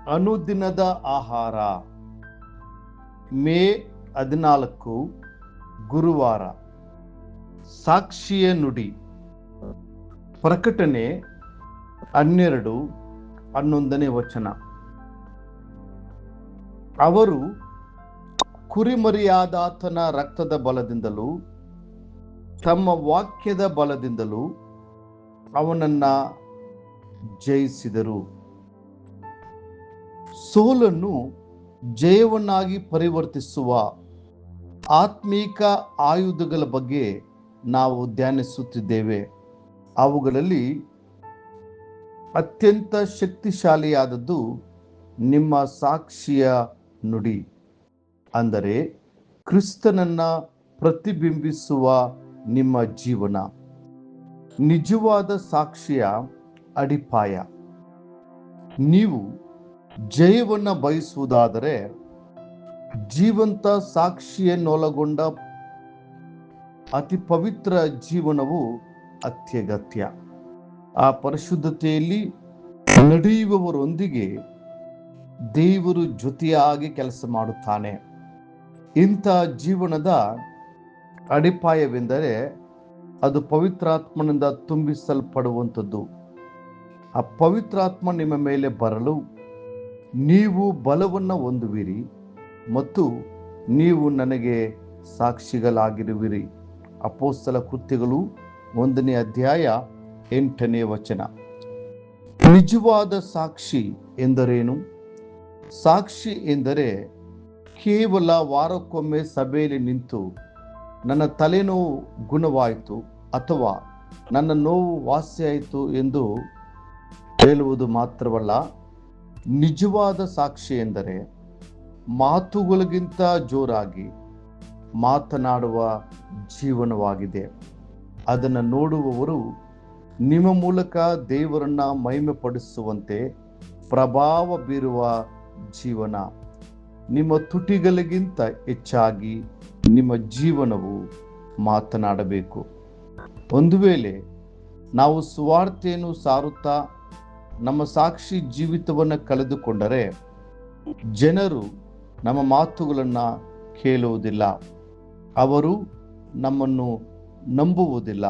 ಅನುದಿನದ ಆಹಾರ. ಮೇ 14, ಗುರುವಾರ. ಸಾಕ್ಷಿಯ ನುಡಿ. ಪ್ರಕಟಣೆ 12:11. ಅವರು ಕುರಿಮರಿಯಾದಾತನ ರಕ್ತದ ಬಲದಿಂದಲೂ ತಮ್ಮ ವಾಕ್ಯದ ಬಲದಿಂದಲೂ ಅವನನ್ನ ಜಯಿಸಿದರು. ಸೋಲನ್ನು ಜಯವನ್ನಾಗಿ ಪರಿವರ್ತಿಸುವ ಆತ್ಮೀಕ ಆಯುಧಗಳ ಬಗ್ಗೆ ನಾವು ಧ್ಯಾನಿಸುತ್ತಿದ್ದೇವೆ. ಅವುಗಳಲ್ಲಿ ಅತ್ಯಂತ ಶಕ್ತಿಶಾಲಿಯಾದದ್ದು ನಿಮ್ಮ ಸಾಕ್ಷಿಯ ನುಡಿ, ಅಂದರೆ ಕ್ರಿಸ್ತನನ್ನ ಪ್ರತಿಬಿಂಬಿಸುವ ನಿಮ್ಮ ಜೀವನ. ನಿಜವಾದ ಸಾಕ್ಷಿಯ ಅಡಿಪಾಯ. ನೀವು ಜಯವನ್ನ ಬಯಸುವುದಾದರೆ ಜೀವಂತ ಸಾಕ್ಷಿಯನ್ನೊಳಗೊಂಡ ಅತಿ ಪವಿತ್ರ ಜೀವನವು ಅತ್ಯಗತ್ಯ. ಆ ಪರಿಶುದ್ಧತೆಯಲ್ಲಿ ನಡೆಯುವವರೊಂದಿಗೆ ದೇವರು ಜೊತೆಯಾಗಿ ಕೆಲಸ ಮಾಡುತ್ತಾನೆ. ಇಂಥ ಜೀವನದ ಅಡಿಪಾಯವೆಂದರೆ ಅದು ಪವಿತ್ರಾತ್ಮನಿಂದ ತುಂಬಿಸಲ್ಪಡುವಂಥದ್ದು. ಆ ಪವಿತ್ರಾತ್ಮ ನಿಮ್ಮ ಮೇಲೆ ಬರಲು ನೀವು ಬಲವನ್ನು ಹೊಂದುವಿರಿ ಮತ್ತು ನೀವು ನನಗೆ ಸಾಕ್ಷಿಗಳಾಗಿರುವಿರಿ. ಅಪೊಸ್ತಲ ಕೃತ್ಯಗಳು 1ನೇ ಅಧ್ಯಾಯ 8ನೇ ವಚನ. ನಿಜವಾದ ಸಾಕ್ಷಿ ಎಂದರೇನು? ಸಾಕ್ಷಿ ಎಂದರೆ ಕೇವಲ ವಾರಕ್ಕೊಮ್ಮೆ ಸಭೆಯಲ್ಲಿ ನಿಂತು ನನ್ನ ತಲೆನೋವು ಗುಣವಾಯಿತು ಅಥವಾ ನನ್ನ ನೋವು ವಾಸಿಯಾಯಿತು ಎಂದು ಹೇಳುವುದು ಮಾತ್ರವಲ್ಲ. ನಿಜವಾದ ಸಾಕ್ಷಿ ಎಂದರೆ ಮಾತುಗಳಿಗಿಂತ ಜೋರಾಗಿ ಮಾತನಾಡುವ ಜೀವನವಾಗಿದೆ. ಅದನ್ನು ನೋಡುವವರು ನಿಮ್ಮ ಮೂಲಕ ದೇವರನ್ನ ಮಹಿಮೆಪಡಿಸುವಂತೆ ಪ್ರಭಾವ ಬೀರುವ ಜೀವನ. ನಿಮ್ಮ ತುಟಿಗಳಿಗಿಂತ ಹೆಚ್ಚಾಗಿ ನಿಮ್ಮ ಜೀವನವು ಮಾತನಾಡಬೇಕು. ಒಂದು ವೇಳೆ ನಾವು ಸುವಾರ್ತೆಯನ್ನು ಸಾರುತ್ತಾ ನಮ್ಮ ಸಾಕ್ಷಿ ಜೀವಿತವನ್ನು ಕಳೆದುಕೊಂಡರೆ ಜನರು ನಮ್ಮ ಮಾತುಗಳನ್ನು ಕೇಳುವುದಿಲ್ಲ, ಅವರು ನಮ್ಮನ್ನು ನಂಬುವುದಿಲ್ಲ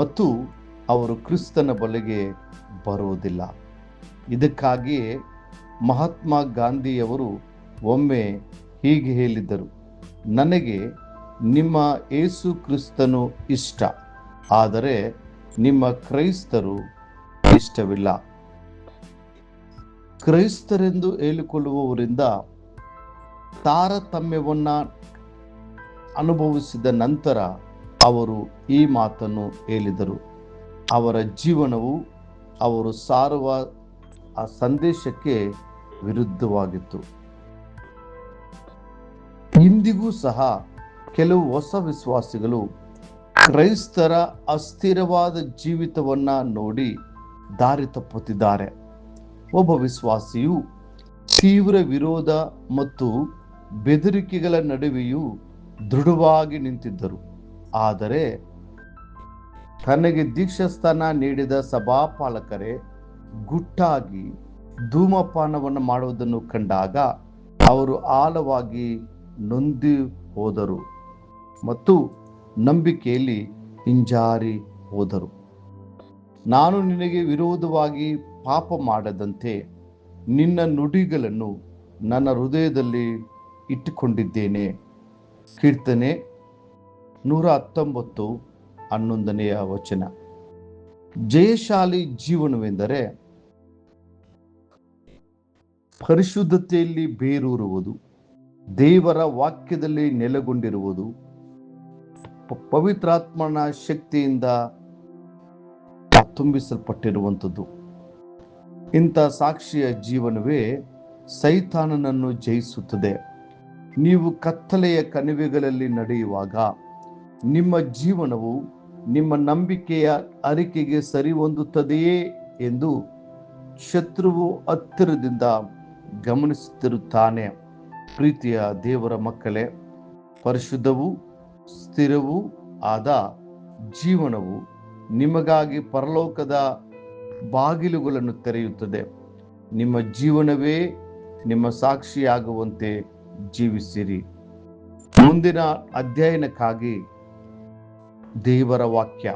ಮತ್ತು ಅವರು ಕ್ರಿಸ್ತನ ಬಳಿಗೆ ಬರುವುದಿಲ್ಲ. ಇದಕ್ಕಾಗಿಯೇ ಮಹಾತ್ಮ ಗಾಂಧಿಯವರು ಒಮ್ಮೆ ಹೀಗೆ ಹೇಳಿದ್ದರು: ನನಗೆ ನಿಮ್ಮ ಯೇಸು ಕ್ರಿಸ್ತನು ಇಷ್ಟ, ಆದರೆ ನಿಮ್ಮ ಕ್ರೈಸ್ತರು ಇಷ್ಟವಿಲ್ಲ. ಕ್ರೈಸ್ತರೆಂದು ಹೇಳಿಕೊಳ್ಳುವವರಿಂದ ತಾರತಮ್ಯವನ್ನ ಅನುಭವಿಸಿದ ನಂತರ ಅವರು ಈ ಮಾತನ್ನು ಹೇಳಿದರು. ಅವರ ಜೀವನವು ಅವರು ಸಾರುವ ಆ ಸಂದೇಶಕ್ಕೆ ವಿರುದ್ಧವಾಗಿತ್ತು. ಇಂದಿಗೂ ಸಹ ಕೆಲವು ಹೊಸ ವಿಶ್ವಾಸಿಗಳು ಕ್ರೈಸ್ತರ ಅಸ್ಥಿರವಾದ ಜೀವಿತವನ್ನ ನೋಡಿ ದಾರಿ ತಪ್ಪುತ್ತಿದ್ದಾರೆ. ಒಬ್ಬ ವಿಶ್ವಾಸಿಯು ತೀವ್ರ ವಿರೋಧ ಮತ್ತು ಬೆದರಿಕೆಗಳ ನಡುವೆಯೂ ದೃಢವಾಗಿ ನಿಂತಿದ್ದರು. ಆದರೆ ತನಗೆ ದೀಕ್ಷಾಸ್ಥಾನ ನೀಡಿದ ಸಭಾಪಾಲಕರೇ ಗುಟ್ಟಾಗಿ ಧೂಮಪಾನವನ್ನು ಮಾಡುವುದನ್ನು ಕಂಡಾಗ ಅವರು ಆಳವಾಗಿ ನೊಂದು ಹೋದರು ಮತ್ತು ನಂಬಿಕೆಯಲ್ಲಿ ಹಿಂಜಾರಿ ಹೋದರು. ನಾನು ನಿನಗೆ ವಿರೋಧವಾಗಿ ಪಾಪ ಮಾಡದಂತೆ ನಿನ್ನ ನುಡಿಗಳನ್ನು ನನ್ನ ಹೃದಯದಲ್ಲಿ ಇಟ್ಟುಕೊಂಡಿದ್ದೇನೆ. ಕೀರ್ತನೆ 119:11ನೇ ವಚನ. ಜಯಶಾಲಿ ಜೀವನವೆಂದರೆ ಪರಿಶುದ್ಧತೆಯಲ್ಲಿ ಬೇರೂರುವುದು, ದೇವರ ವಾಕ್ಯದಲ್ಲಿ ನೆಲೆಗೊಂಡಿರುವುದು, ಪವಿತ್ರಾತ್ಮನ ಶಕ್ತಿಯಿಂದ ತುಂಬಿಸಲ್ಪಟ್ಟಿರುವಂಥದ್ದು. ಇಂಥ ಸಾಕ್ಷಿಯ ಜೀವನವೇ ಸೈತಾನನನ್ನು ಜಯಿಸುತ್ತದೆ. ನೀವು ಕತ್ತಲೆಯ ಕಣಿವೆಗಳಲ್ಲಿ ನಡೆಯುವಾಗ ನಿಮ್ಮ ಜೀವನವು ನಿಮ್ಮ ನಂಬಿಕೆಯ ಅರಿಕೆಗೆ ಸರಿ ಹೊಂದುತ್ತದೆಯೇ ಎಂದು ಶತ್ರುವು ಹತ್ತಿರದಿಂದ ಗಮನಿಸುತ್ತಿರುತ್ತಾನೆ. ಪ್ರೀತಿಯ ದೇವರ ಮಕ್ಕಳೇ, ಪರಿಶುದ್ಧವೂ ಸ್ಥಿರವೂ ಆದ ಜೀವನವು ನಿಮಗಾಗಿ ಪರಲೋಕದ ಬಾಗಿಲುಗಳನ್ನು ತೆರೆಯುತ್ತದೆ. ನಿಮ್ಮ ಜೀವನವೇ ನಿಮ್ಮ ಸಾಕ್ಷಿಯಾಗುವಂತೆ ಜೀವಿಸಿರಿ. ಮುಂದಿನ ಅಧ್ಯಯನಕ್ಕಾಗಿ ದೇವರ ವಾಕ್ಯ.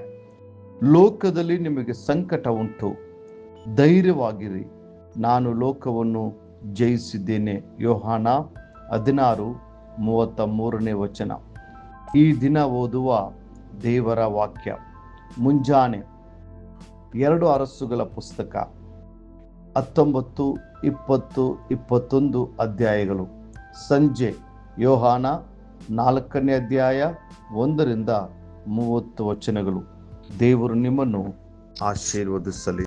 ಲೋಕದಲ್ಲಿ ನಿಮಗೆ ಸಂಕಟ ಉಂಟು, ಧೈರ್ಯವಾಗಿರಿ, ನಾನು ಲೋಕವನ್ನು ಜಯಿಸಿದ್ದೇನೆ. ಯೋಹಾನ 16:33. ಈ ದಿನ ಓದುವ ದೇವರ ವಾಕ್ಯ. ಮುಂಜಾನೆ 2 ಅರಸುಗಳ ಪುಸ್ತಕ 19, 20, 21 ಅಧ್ಯಾಯಗಳು. ಸಂಜೆ ಯೋಹಾನ 4ನೇ ಅಧ್ಯಾಯ 1-30 ವಚನಗಳು. ದೇವರು ನಿಮ್ಮನ್ನು ಆಶೀರ್ವದಿಸಲಿ.